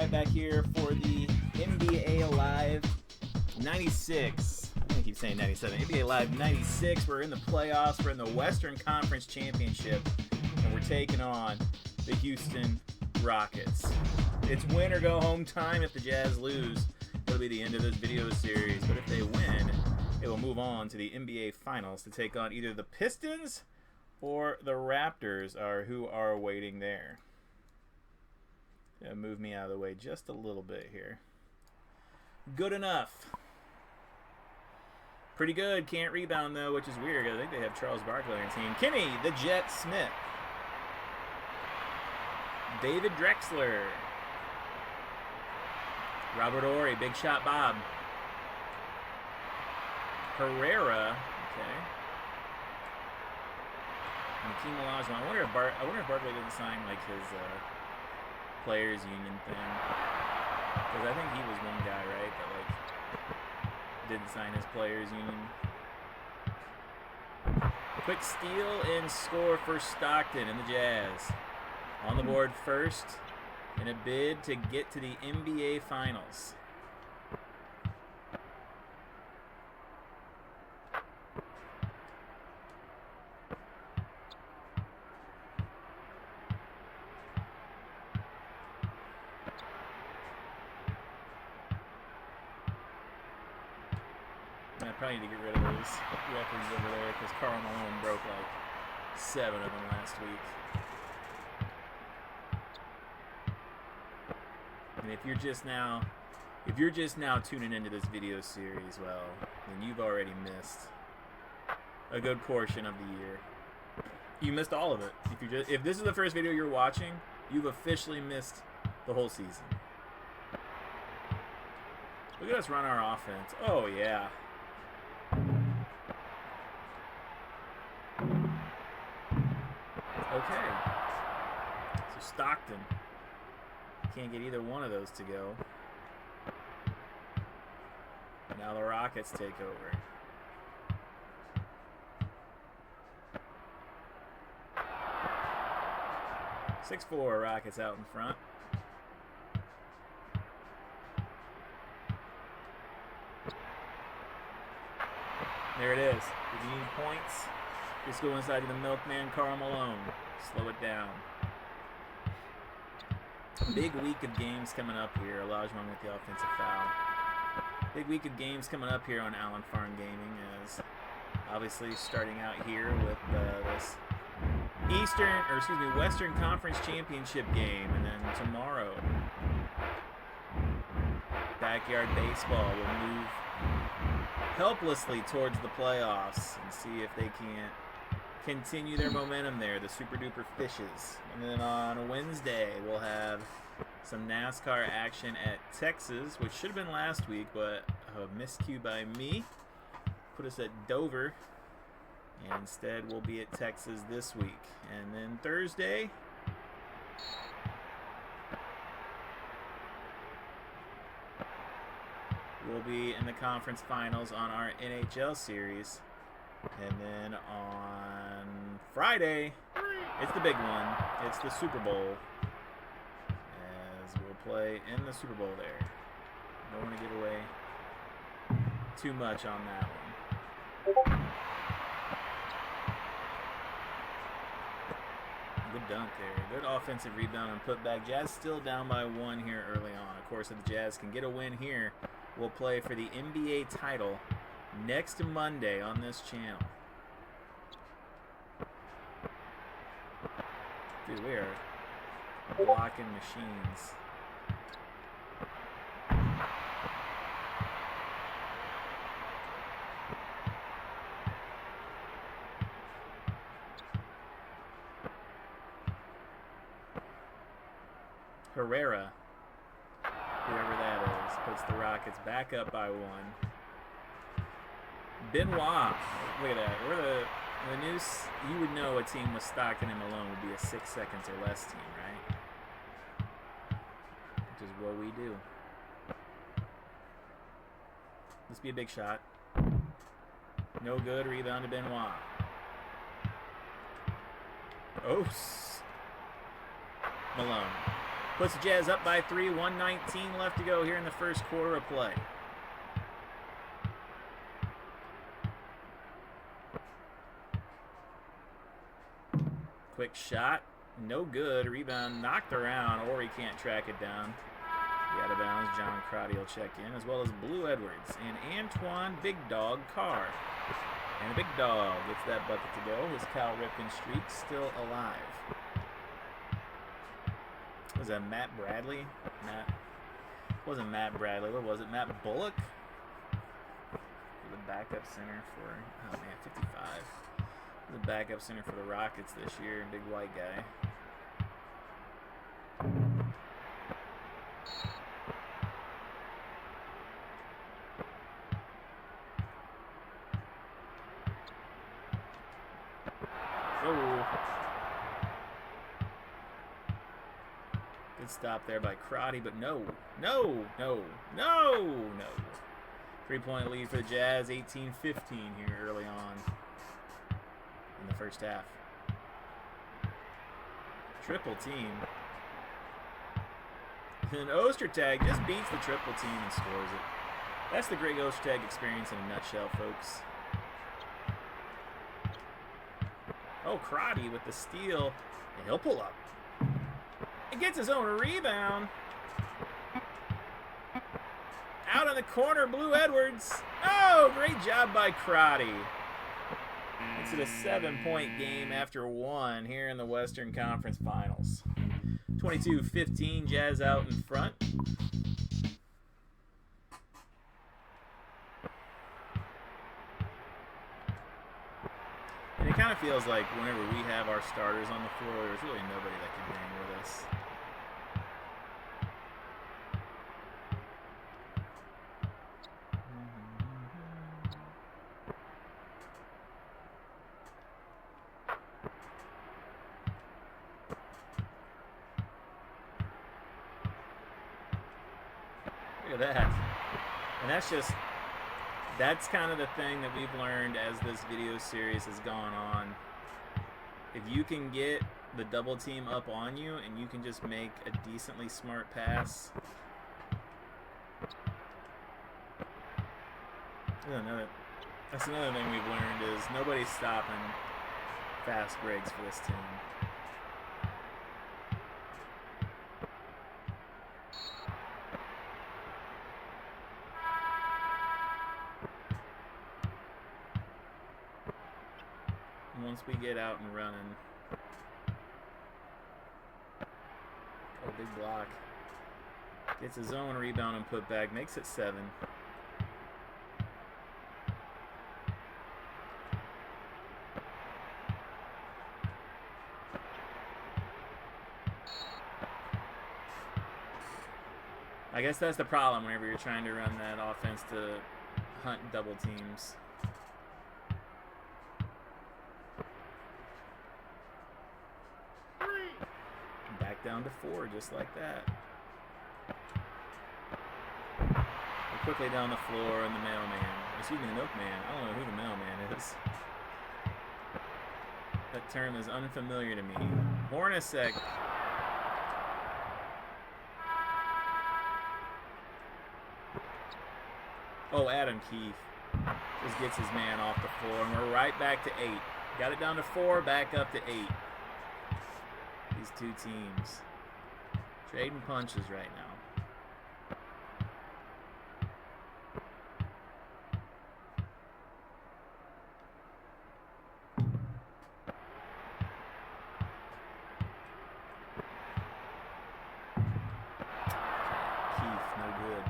right, back here for the NBA Live 96. I'm going to keep saying 97. NBA Live 96. We're in the playoffs. We're in the Western Conference Championship. And we're taking on the Houston Rockets. It's win or go home time. If the Jazz lose, it'll be the end of this video series. But if they win, it will move on to the NBA Finals to take on either the Pistons or the Raptors, who are waiting there. Move me out of the way just a little bit here. Good enough. Pretty good. Can't rebound, though, which is weird. I think they have Charles Barkley on their team. Kenny, the Jet Smith. David Drexler. Robert Horry, Big Shot Bob. Herrera. Okay. Hakeem Olajuwon. I wonder if Barkley didn't sign like his players union thing, because I think he was one guy, right, that like didn't sign his players union. Quick steal and score for Stockton and the Jazz. On the board first in a bid to get to the NBA Finals. I probably need to get rid of those records over there because Karl Malone broke like 7 of them last week. And if you're just now tuning into this video series, well, then you've already missed a good portion of the year. You missed all of it. If this is the first video you're watching, you've officially missed the whole season. Look at us run our offense. Oh yeah. Okay. So Stockton can't get either one of those to go. Now the Rockets take over. (6-4) Rockets out in front. There it is. If you need points, just go inside to the milkman, Karl Malone. Slow it down. Big week of games coming up here. Olajuwon with the offensive foul. Big week of games coming up here on Allen Farm Gaming, as obviously starting out here with this Western Conference Championship game, and then tomorrow, Backyard Baseball will move helplessly towards the playoffs and see if they can't continue their momentum there, the Super Duper Fishes. And then on Wednesday, we'll have some NASCAR action at Texas, which should have been last week, but a miscue by me put us at Dover. And instead, we'll be at Texas this week. And then Thursday, we'll be in the conference finals on our NHL series. And then on Friday, it's the big one. It's the Super Bowl, as we'll play in the Super Bowl there. Don't want to give away too much on that one. Good dunk there. Good offensive rebound and putback. Jazz still down by 1 here early on. Of course, if the Jazz can get a win here, we'll play for the NBA title next Monday on this channel. Dude, we are blocking machines. Herrera, whoever that is, puts the Rockets back up by 1. Benoit, look at that. We're the news. You would know a team with Stockton and Malone would be a 6 seconds or less team, right? Which is what we do. This be a big shot. No good. Rebound to Benoit. Oh, Malone. Puts the Jazz up by 3. 1:19 left to go here in the first quarter of play. Quick shot. No good. Rebound knocked around, or he can't track it down. Out of bounds. John Crotty will check in, as well as Blue Edwards and Antoine Big Dog Carr. And the Big Dog gets that bucket to go. His Cal Ripken streak still alive. Was that Matt Bradley? Wasn't Matt Bradley. What was it? Matt Bullock? The backup center for, oh man, 55. The backup center for the Rockets this year. Big white guy. Good stop there by Crotty, but no. 3-point lead for the Jazz, 18-15 here early on in the first half. Triple team. And Ostertag just beats the triple team and scores it. That's the Greg Ostertag experience in a nutshell, folks. Oh, Crotty with the steal, and he'll pull up. And gets his own rebound. Out in the corner, Blue Edwards. Oh, great job by Crotty. It's a 7-point game after 1 here in the Western Conference Finals. 22-15, Jazz out in front. And it kind of feels like whenever we have our starters on the floor, there's really nobody that can hang with us. Look at that. And that's kind of the thing that we've learned as this video series has gone on. If you can get the double team up on you and you can just make a decently smart pass. That's another thing we've learned is nobody's stopping fast breaks for this team. Once we get out and running. Oh, big block. Gets his own rebound and put back. Makes it 7. I guess that's the problem whenever you're trying to run that offense to hunt double teams. Down to 4, just like that. We're quickly down the floor, and the mailman, excuse me, the milkman. I don't know who the mailman is. That term is unfamiliar to me. Hornacek. Oh, Adam Keefe just gets his man off the floor, and we're right back to 8. Got it down to 4, back up to 8. These two teams trading punches right now. Keith, no good.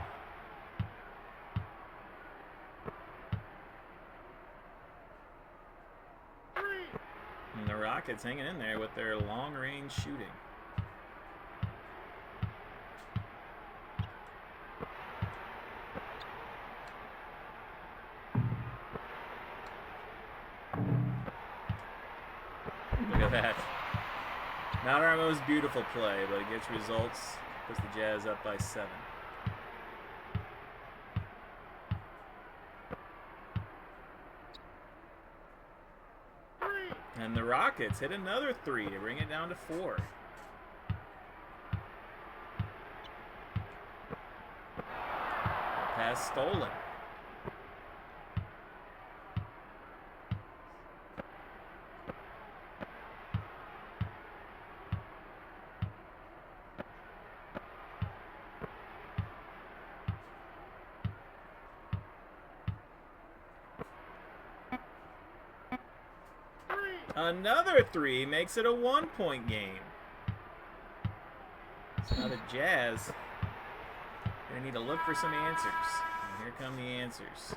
And the Rockets hanging in there with their long-range shooting. Look at that. Not our most beautiful play, but it gets results. Puts the Jazz up by 7. And the Rockets hit another 3 to bring it down to 4. Pass stolen. Another 3 makes it a 1-point game. So now the Jazz are going to need to look for some answers. And here come the answers.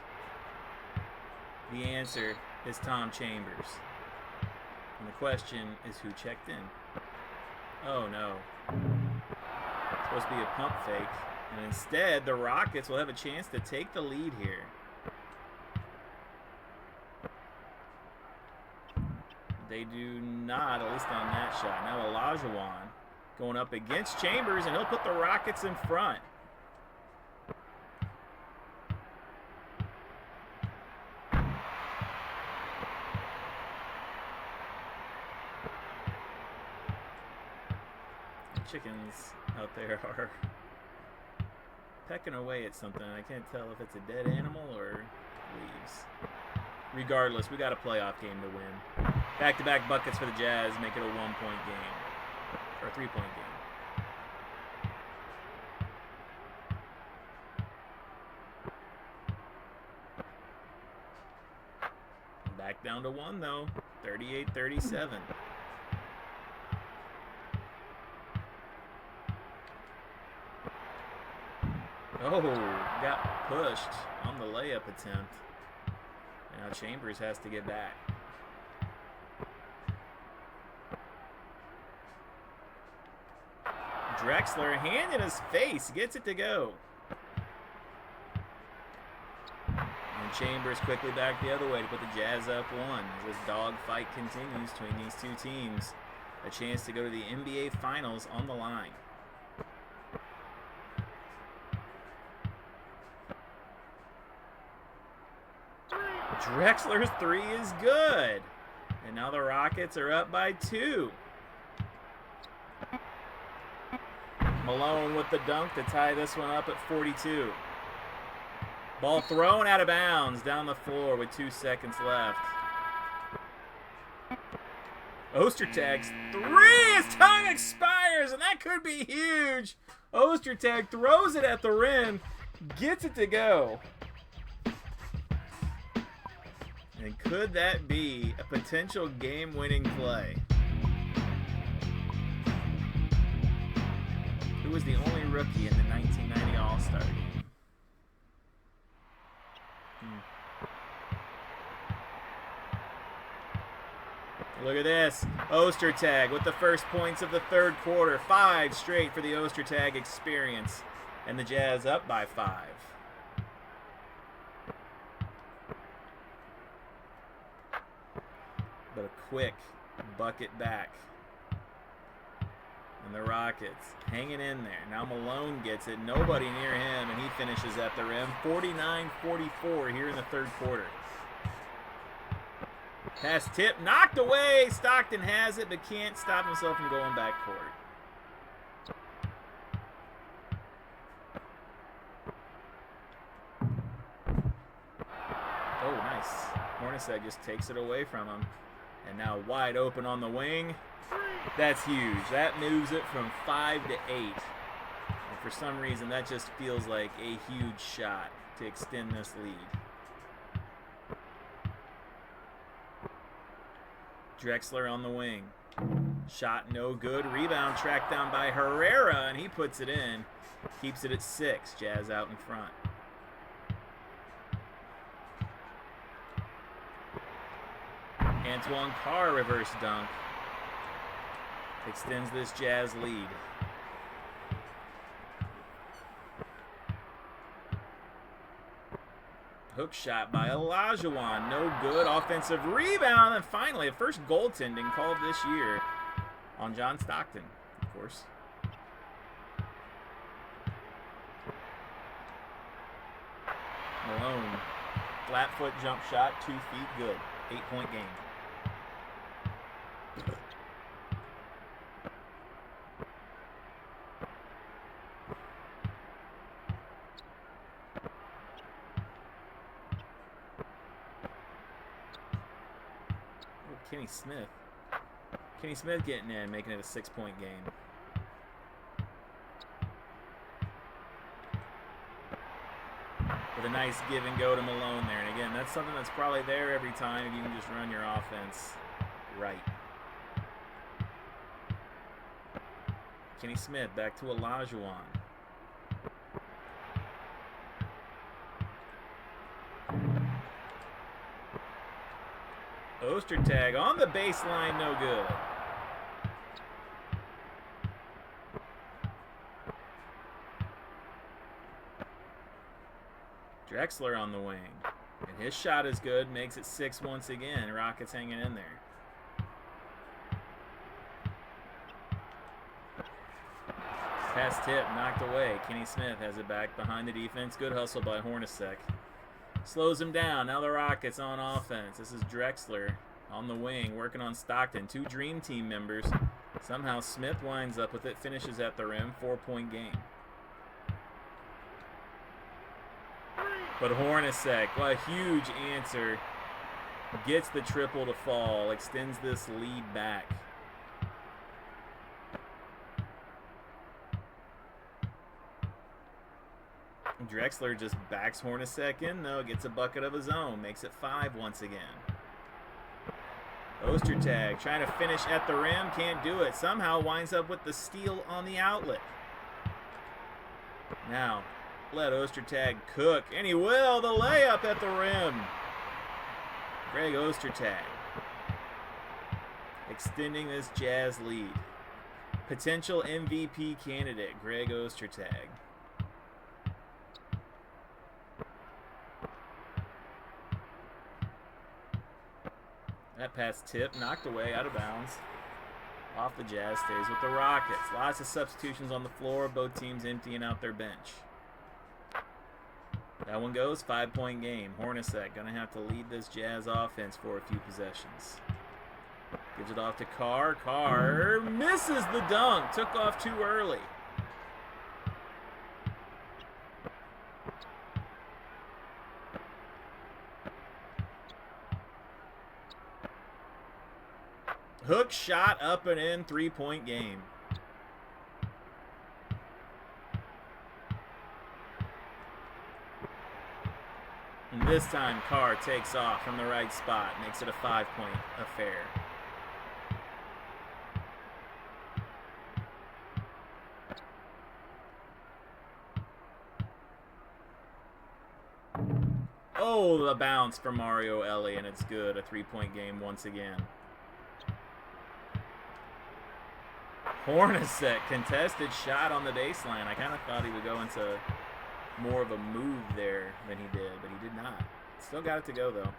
The answer is Tom Chambers. And the question is who checked in. Oh no. It's supposed to be a pump fake. And instead, the Rockets will have a chance to take the lead here. They do not, at least on that shot. Now Olajuwon going up against Chambers, and he'll put the Rockets in front. The chickens out there are pecking away at something. I can't tell if it's a dead animal or leaves. Regardless, we got a playoff game to win. Back-to-back buckets for the Jazz make it a 1-point game. Or a 3-point game. Back down to 1, though. 38-37. Oh, got pushed on the layup attempt. Now Chambers has to get back. Drexler, hand in his face, gets it to go. And Chambers quickly back the other way to put the Jazz up 1 as this dogfight continues between these two teams. A chance to go to the NBA Finals on the line. Drexler's 3 is good. And now the Rockets are up by 2. Malone with the dunk to tie this one up at 42. Ball thrown out of bounds down the floor with 2 seconds left. Ostertag's 3, his tongue expires, and that could be huge. Ostertag throws it at the rim, gets it to go. And could that be a potential game-winning play? Who was the only rookie in the 1990 All-Star game? Look at this. Ostertag with the first points of the third quarter. 5 straight for the Ostertag experience. And the Jazz up by 5. But a quick bucket back. And the Rockets hanging in there. Now Malone gets it. Nobody near him, and he finishes at the rim. 49-44 here in the third quarter. Pass tip, knocked away. Stockton has it, but can't stop himself from going back court. Oh, nice. Hornacek just takes it away from him. And now wide open on the wing. That's huge. That moves it from 5 to 8. And for some reason, that just feels like a huge shot to extend this lead. Drexler on the wing. Shot no good. Rebound tracked down by Herrera, and he puts it in. Keeps it at 6. Jazz out in front. Antoine Carr reverse dunk. Extends this Jazz lead. Hook shot by Olajuwon. No good. Offensive rebound. And finally, a first goaltending called this year on John Stockton, of course. Malone. Flat foot jump shot. 2 feet. Good. 8-point game. Kenny Smith. Kenny Smith getting in, making it a 6-point game. With a nice give and go to Malone there. And again, that's something that's probably there every time if you can just run your offense right. Kenny Smith back to Olajuwon. Ostertag on the baseline, no good. Drexler on the wing. And his shot is good, makes it 6 once again. Rockets hanging in there. Pass tip, knocked away. Kenny Smith has it back behind the defense. Good hustle by Hornacek. Slows him down. Now the Rockets on offense. This is Drexler on the wing, working on Stockton. 2 Dream Team members. Somehow Smith winds up with it, finishes at the rim. 4-point game. But Hornacek, what a huge answer. Gets the triple to fall. Extends this lead back. Drexler just backs Hornacek in, though. Gets a bucket of his own. Makes it 5 once again. Ostertag trying to finish at the rim. Can't do it. Somehow winds up with the steal on the outlet. Now, let Ostertag cook. And he will. The layup at the rim. Greg Ostertag. Extending this Jazz lead. Potential MVP candidate, Greg Ostertag. That pass tip, knocked away, out of bounds. Off the Jazz, stays with the Rockets. Lots of substitutions on the floor, both teams emptying out their bench. That one goes, 5-point game. Hornacek going to have to lead this Jazz offense for a few possessions. Gives it off to Carr. Carr misses the dunk, took off too early. Hook shot up and in, 3-point game. And this time Carr takes off from the right spot, makes it a 5-point affair. Oh, the bounce from Mario Elie, and it's good. A 3-point game once again. Hornacek, contested shot on the baseline. I kind of thought he would go into more of a move there than he did, but he did not. Still got it to go, though.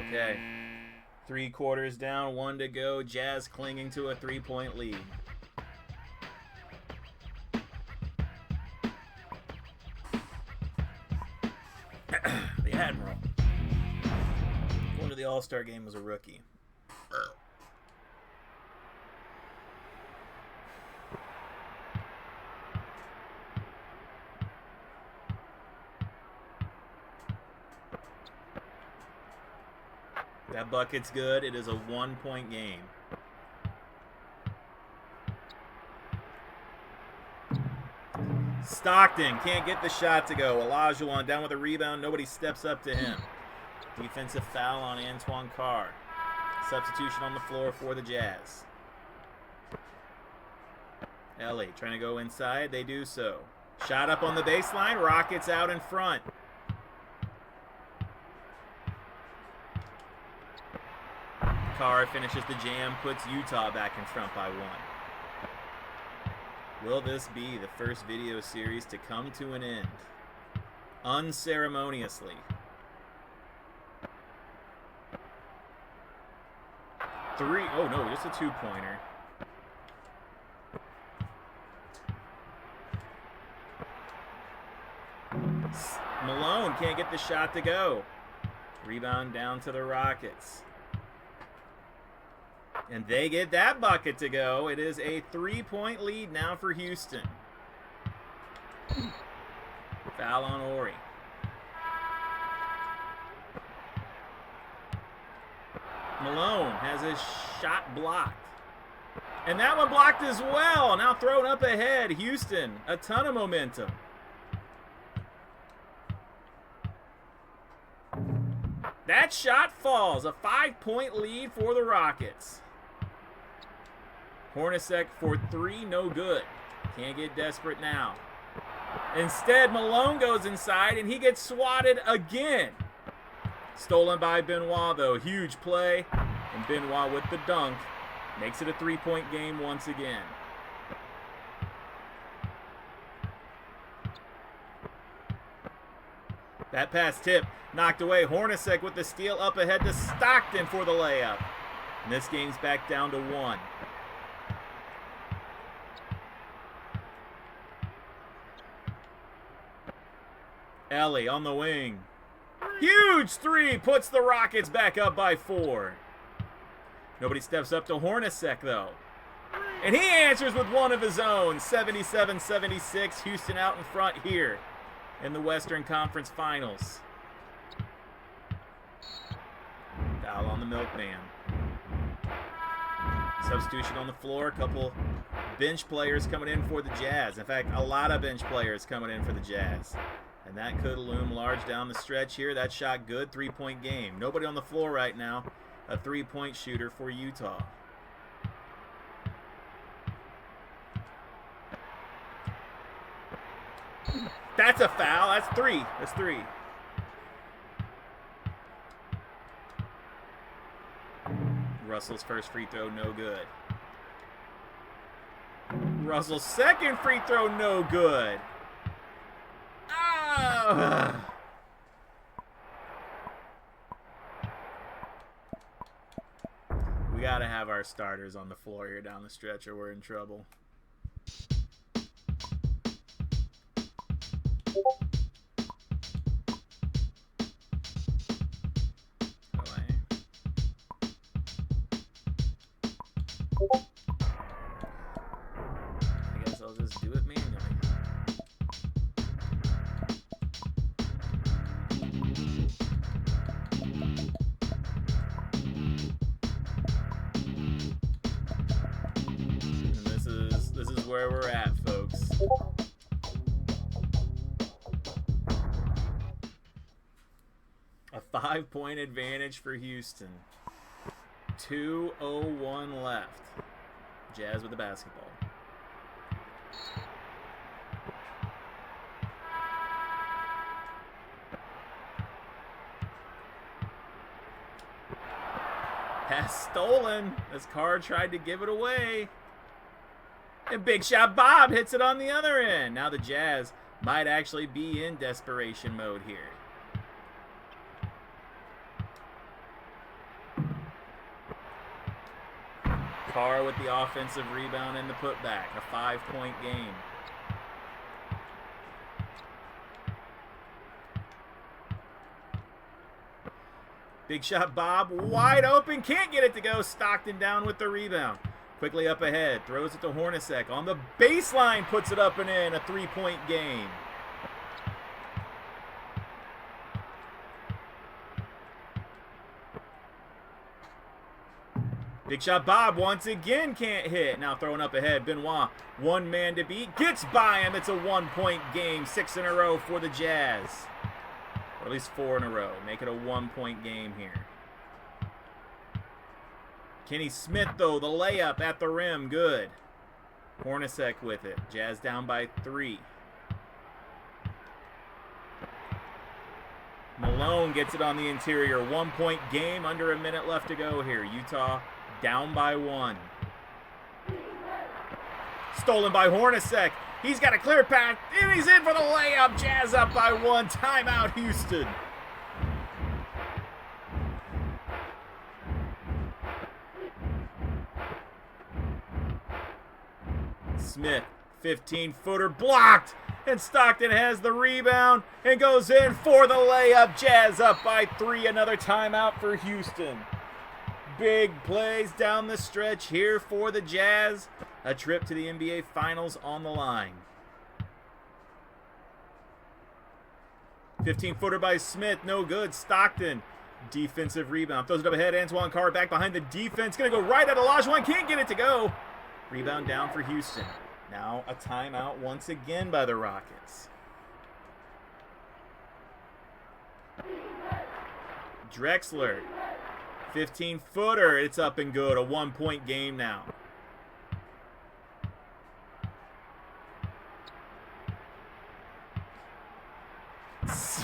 Okay. 3 quarters down, 1 to go. Jazz clinging to a 3-point lead. The Admiral. Going to the All-Star game was a rookie. That bucket's good. It is a 1-point game. Stockton can't get the shot to go. Olajuwon down with a rebound. Nobody steps up to him. Defensive foul on Antoine Carr. Substitution on the floor for the Jazz. Elie trying to go inside. They do so. Shot up on the baseline. Rockets out in front. Carr finishes the jam, puts Utah back in front by 1. Will this be the first video series to come to an end? Unceremoniously. 3, oh no, just a 2-pointer. Malone can't get the shot to go. Rebound down to the Rockets. And they get that bucket to go. It is a 3-point lead now for Houston. Foul on Horry. Malone has his shot blocked. And that one blocked as well. Now thrown up ahead. Houston, a ton of momentum. That shot falls. A 5-point lead for the Rockets. Hornacek for 3, no good. Can't get desperate now. Instead, Malone goes inside and he gets swatted again. Stolen by Benoit though. Huge play. And Benoit with the dunk. Makes it a 3-point game once again. That pass tip knocked away. Hornacek with the steal up ahead to Stockton for the layup. And this game's back down to 1. Ellie on the wing. Huge 3 puts the Rockets back up by 4. Nobody steps up to Hornacek though. And he answers with one of his own. 77-76. Houston out in front here in the Western Conference Finals. Foul on the Milkman. Substitution on the floor. A couple bench players coming in for the Jazz. In fact, a lot of bench players coming in for the Jazz. And that could loom large down the stretch here. That shot good. 3-point game. Nobody on the floor right now. A 3-point shooter for Utah. That's a foul. That's 3. That's 3. Russell's first free throw, no good. Russell's second free throw, no good. Ah! We got to have our starters on the floor here down the stretch or we're in trouble. I guess I'll just do it manually. This is where we're at, folks. A 5-point advantage for Houston. 2:01 left. Jazz with the basketball. Pass stolen as Carr tried to give it away. And Big Shot Bob hits it on the other end. Now the Jazz might actually be in desperation mode here. Carr with the offensive rebound and the putback. A 5-point game. Big Shot Bob wide open. Can't get it to go. Stockton down with the rebound. Quickly up ahead. Throws it to Hornacek. On the baseline puts it up and in. A 3-point game. Big Shot Bob once again can't hit. Now throwing up ahead. Benoit, one man to beat. Gets by him. It's a 1-point game. 6 in a row for the Jazz. Or at least 4 in a row. Make it a 1-point game here. Kenny Smith, though, the layup at the rim. Good. Hornacek with it. Jazz down by 3. Malone gets it on the interior. 1-point game. Under a minute left to go here. Utah down by 1. Stolen by Hornacek. He's got a clear path. And he's in for the layup. Jazz up by 1. Timeout, Houston. Smith, 15-footer blocked. And Stockton has the rebound and goes in for the layup. Jazz up by 3. Another timeout for Houston. Big plays down the stretch here for the Jazz. A trip to the NBA Finals on the line. 15-footer by Smith, no good. Stockton, defensive rebound. Throws it up ahead. Antoine Carr back behind the defense. Going to go right at Olajuwon. Can't get it to go. Rebound down for Houston. Now a timeout once again by the Rockets. Drexler, 15-footer. It's up and good. A 1-point game now.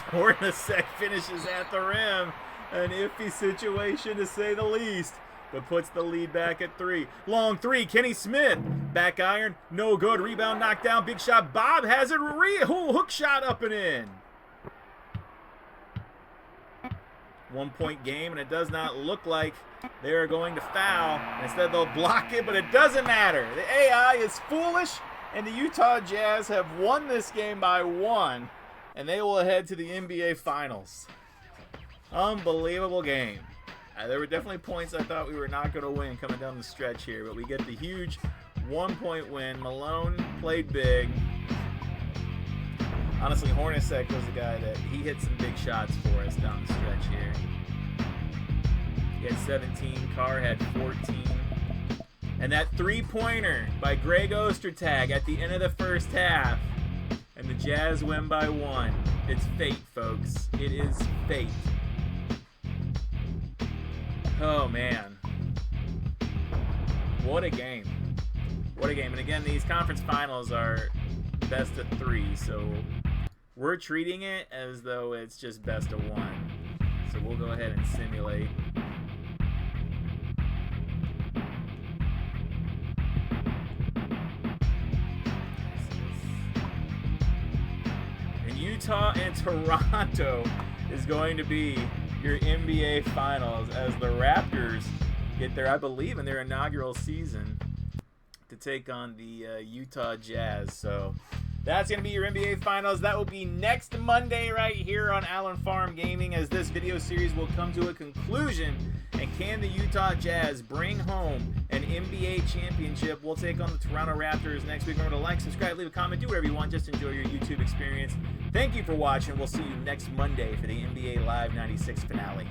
Hornacek finishes at the rim. An iffy situation to say the least, but puts the lead back at 3. Long 3, Kenny Smith. Back iron, no good. Rebound knocked down. Big shot. Bob has it. Hook shot up and in. 1-point game, and it does not look like they're going to foul. Instead, they'll block it, but it doesn't matter. The AI is foolish, and the Utah Jazz have won this game by 1, and they will head to the NBA Finals. Unbelievable game. There were definitely points I thought we were not going to win coming down the stretch here, but we get the huge 1-point win. Malone played big. Honestly, Hornacek was the guy that he hit some big shots for us down the stretch here. He had 17, Carr had 14. And that 3-pointer by Greg Ostertag at the end of the first half. And the Jazz win by 1. It's fate, folks. It is fate. Oh, man. What a game. What a game. And again, these conference finals are best of 3, so we're treating it as though it's just best of 1. So we'll go ahead and simulate. And Utah and Toronto is going to be your NBA Finals as the Raptors get there, I believe, in their inaugural season to take on the Utah Jazz. So that's going to be your NBA Finals. That will be next Monday right here on Allen Farm Gaming as this video series will come to a conclusion. And can the Utah Jazz bring home an NBA championship? We'll take on the Toronto Raptors next week. Remember to like, subscribe, leave a comment, do whatever you want. Just enjoy your YouTube experience. Thank you for watching. We'll see you next Monday for the NBA Live 96 finale.